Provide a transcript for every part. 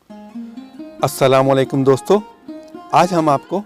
अस्सलामुअलैकुम दोस्तों, आज हम आपको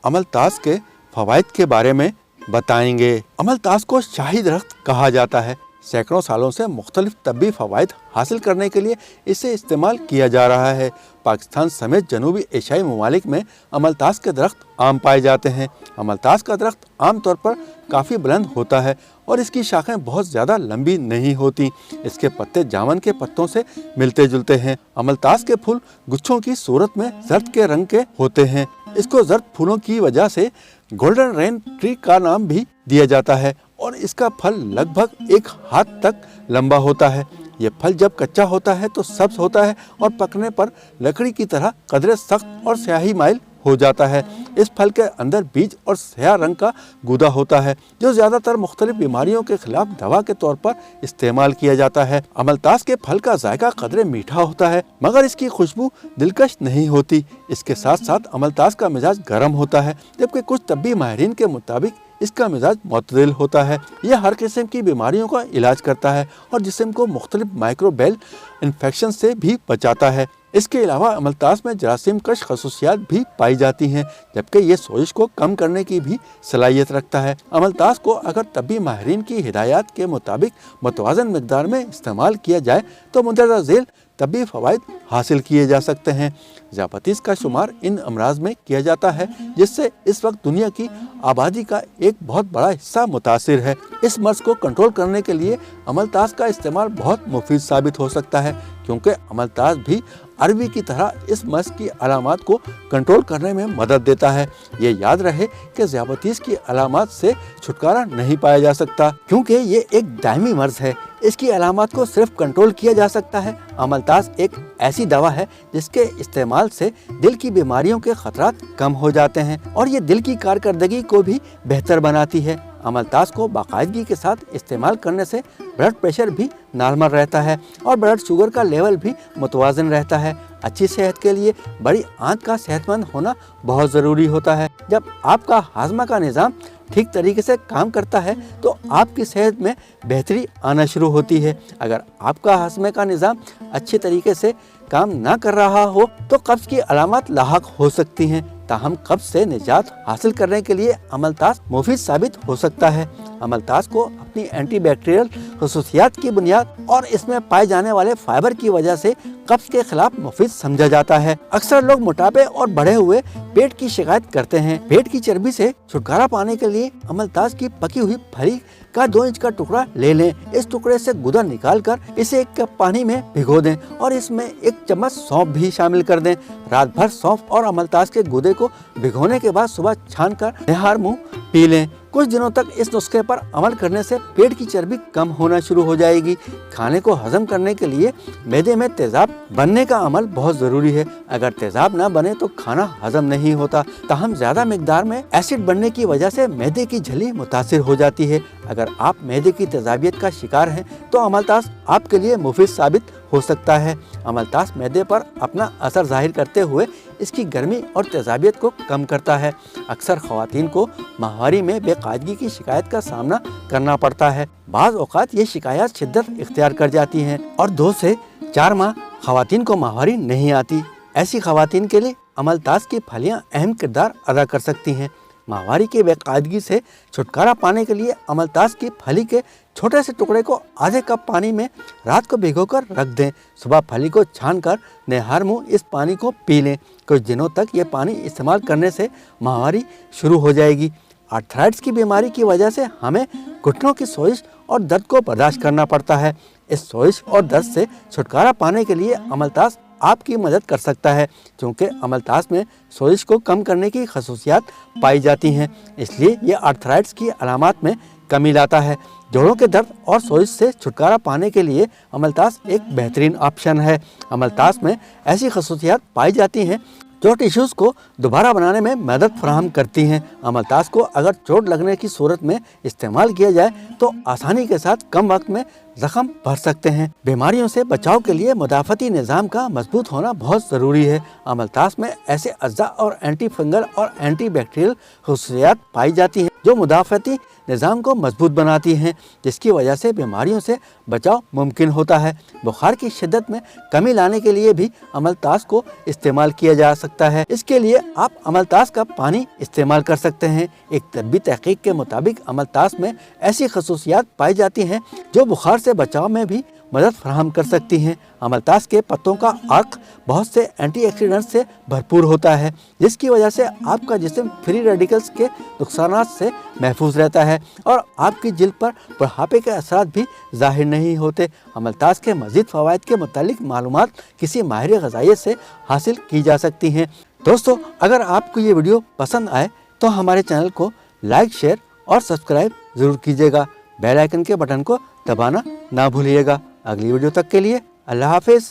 अमलतास के फ़वाइद के बारे में बताएंगे। अमलतास को शाही दरख्त कहा जाता है। सैकड़ों सालों से मुख्तलिफ तब्बी फ़वाइद हासिल करने के लिए इसे इस्तेमाल किया जा रहा है। पाकिस्तान समेत जनूबी एशियाई ममालिक में अमलतास के दरख्त आम पाए जाते हैं। अमलतास का दरख्त आम तौर पर काफ़ी बुलंद होता है और इसकी शाखें बहुत ज़्यादा लंबी नहीं होती। इसके पत्ते जामुन के पत्तों से मिलते जुलते हैं। अमलतास के फूल गुच्छों की सूरत में जर्द के रंग के होते हैं। इसको जर्द फूलों की वजह से गोल्डन रेन ट्री का नाम भी दिया जाता है और इसका फल लगभग 1 हाथ तक लंबा होता है। ये फल जब कच्चा होता है तो सब्ज होता है और पकने पर लकड़ी की तरह कदरे सख्त और स्याही माइल हो जाता है। इस फल के अंदर बीज और स्याह रंग का गूदा होता है जो ज़्यादातर मुख्तलिफ बीमारियों के खिलाफ दवा के तौर पर इस्तेमाल किया जाता है। अमलतास के फल का जायका कदरे मीठा होता है मगर इसकी खुशबू दिलकश नहीं होती। इसके साथ साथ अमलतास का मिजाज गर्म होता है, जबकि कुछ तब्बी माहिरीन के मुताबिक इसका मिजाज मुतदिल होता है। यह हर किस्म की बीमारियों का इलाज करता है और जिस्म को मुख्तलिफ माइक्रोबैल इन्फेक्शन से भी बचाता है। इसके अलावा अमलतास में जरासीम कश खसूसियात भी पाई जाती हैं, जबकि ये सोजिश को कम करने की भी सलाहियत रखता है। अमलतास को अगर तब्बी माहिरीन की हिदायत के मुताबिक मुतवाज़न मिकदार में इस्तेमाल किया जाए तो मुंदरजा झेल तब्बी फ़वाइद हासिल किए जा सकते हैं। ज़ियापतीस का शुमार इन अमराज में किया जाता है जिससे इस वक्त दुनिया की आबादी का एक बहुत बड़ा हिस्सा मुतासिर है। इस मर्ज को कंट्रोल करने के लिए अमलतास का इस्तेमाल बहुत मुफीद साबित हो सकता है, क्योंकि अमलतास भी अरबी की तरह इस मर्ज की अलामात को कंट्रोल करने में मदद देता है। ये याद रहे कि ज़ियापतीस की अलामात से छुटकारा नहीं पाया जा सकता, क्योंकि ये एक दायमी मर्ज है। इसकी अलामात को सिर्फ कंट्रोल किया जा सकता है। अमलतास एक ऐसी दवा है जिसके इस्तेमाल से दिल की बीमारियों के खतरात कम हो जाते हैं और ये दिल की कारकर्दगी को भी बेहतर बनाती है। अमलतास को बाकायदगी के साथ इस्तेमाल करने से ब्लड प्रेशर भी नॉर्मल रहता है और ब्लड शुगर का लेवल भी मुतवाज़न रहता है। अच्छी सेहत के लिए बड़ी आंत का सेहतमंद होना बहुत ज़रूरी होता है। जब आपका हाजमा का निज़ाम ठीक तरीके से काम करता है तो आपकी सेहत में बेहतरी आना शुरू होती है। अगर आपका हाजमे का निज़ाम अच्छे तरीके से काम ना कर रहा हो तो कब्ज़ की अलामत लाहक हो सकती हैं। ताहम कब्ज़ से निजात हासिल करने के लिए अमलतास मुफीद साबित हो सकता है। अमलतास को अपनी एंटी बैक्टीरियल खसूसियात की बुनियाद और इसमें पाए जाने वाले फाइबर की वजह से कब्ज़ के खिलाफ मुफीद समझा जाता है। अक्सर लोग मोटापे और बढ़े हुए पेट की शिकायत करते हैं। पेट की चर्बी से छुटकारा पाने के लिए अमलतास की पकी हुई फली का 2 इंच का टुकड़ा ले लें। इस टुकड़े से गुदा निकाल कर इसे 1 कप पानी में भिगो दें और इसमें 1 चम्मच सौंफ भी शामिल कर दें। रात भर सौंफ और अमलतास के गुदे को भिगोने के बाद सुबह छान कर निहार मुँह पी लें। कुछ दिनों तक इस नुस्खे पर अमल करने से पेट की चर्बी कम होना शुरू हो जाएगी। खाने को हजम करने के लिए मैदे में तेज़ाब बनने का अमल बहुत ज़रूरी है। अगर तेज़ाब ना बने तो खाना हजम नहीं होता। ताहम ज़्यादा मिकदार में एसिड बनने की वजह से मैदे की झिल्ली मुतासिर हो जाती है। अगर आप मैदे की तेज़ाबियत का शिकार हैं तो अमलतास आपके लिए मुफीद साबित हो सकता है। अमलतास मैदे पर अपना असर जाहिर करते हुए इसकी गर्मी और तेज़ाबियत को कम करता है। अक्सर ख़वातीन को माहवारी में बेकायदगी की शिकायत का सामना करना पड़ता है। बाज़ औक़ात ये शिकायत शिद्दत इख्तियार कर जाती हैं और 2 से 4 माह ख़वातीन को माहवारी नहीं आती। ऐसी ख़वातीन के लिए अमलतास की फलियाँ अहम किरदार अदा कर सकती हैं। माहवारी की बेकायदगी से छुटकारा पाने के लिए अमलतास की फली के छोटे से टुकड़े को आधे कप पानी में रात को भिगोकर रख दें। सुबह फली को छानकर निहार मुँह इस पानी को पी लें। कुछ दिनों तक ये पानी इस्तेमाल करने से माहवारी शुरू हो जाएगी। आर्थराइटिस की बीमारी की वजह से हमें घुटनों की सोजिश और दर्द को बर्दाश्त करना पड़ता है। इस सोजिश और दर्द से छुटकारा पाने के लिए अमलतास आपकी मदद कर सकता है, क्योंकि अमलतास में सोजिश को कम करने की खसूसियात पाई जाती हैं। इसलिए ये आर्थराइटिस की अलामात में कमी लाता है। जोड़ों के दर्द और सोजिश से छुटकारा पाने के लिए अमलतास एक बेहतरीन ऑप्शन है। अमलतास में ऐसी खसूसियात पाई जाती हैं जो टिश्यूज़ को दोबारा बनाने में मदद फराहम करती हैं। अमलतास को अगर चोट लगने की सूरत में इस्तेमाल किया जाए तो आसानी के साथ कम वक्त में जख्म भर सकते हैं। बीमारियों से बचाव के लिए मुदाफ़ती निज़ाम का मजबूत होना बहुत ज़रूरी है। अमलतास में ऐसे अज्जा और एंटी फंगल और एंटी बैक्टीरियल खसूसियात पाई जाती हैं जो मुदाफ़ती निज़ाम को मजबूत बनाती हैं, जिसकी वजह से बीमारियों से बचाव मुमकिन होता है। बुखार की शिद्दत में कमी लाने के लिए भी अमलतास को इस्तेमाल किया जा सकता है। इसके लिए आप अमलतास का पानी इस्तेमाल कर सकते हैं। एक तबी तहकीक के मुताबिक अमलतास में ऐसी खसूसियात पाई जाती हैं जो बुखार से बचाव में भी मदद फराहम कर सकती हैं। अमलतास के पत्तों का अर्क बहुत से एंटीऑक्सीडेंट्स से भरपूर होता है, जिसकी वजह से आपका जिस्म फ्री रेडिकल्स के नुकसानात से महफूज रहता है और आपकी जिल्द पर बुढ़ापे के असरात भी ज़ाहिर नहीं होते। अमलतास के मज़ीद फ़वाइद के मुतालिक मालूमात किसी माहिर ग़िज़ाइयत से हासिल की जा सकती हैं। दोस्तों, अगर आपको ये वीडियो पसंद आए तो हमारे चैनल को लाइक, शेयर और सब्सक्राइब ज़रूर कीजिएगा। बेल आइकन के बटन को दबाना ना भूलिएगा। अगली वीडियो तक के लिए अल्लाह हाफिज़।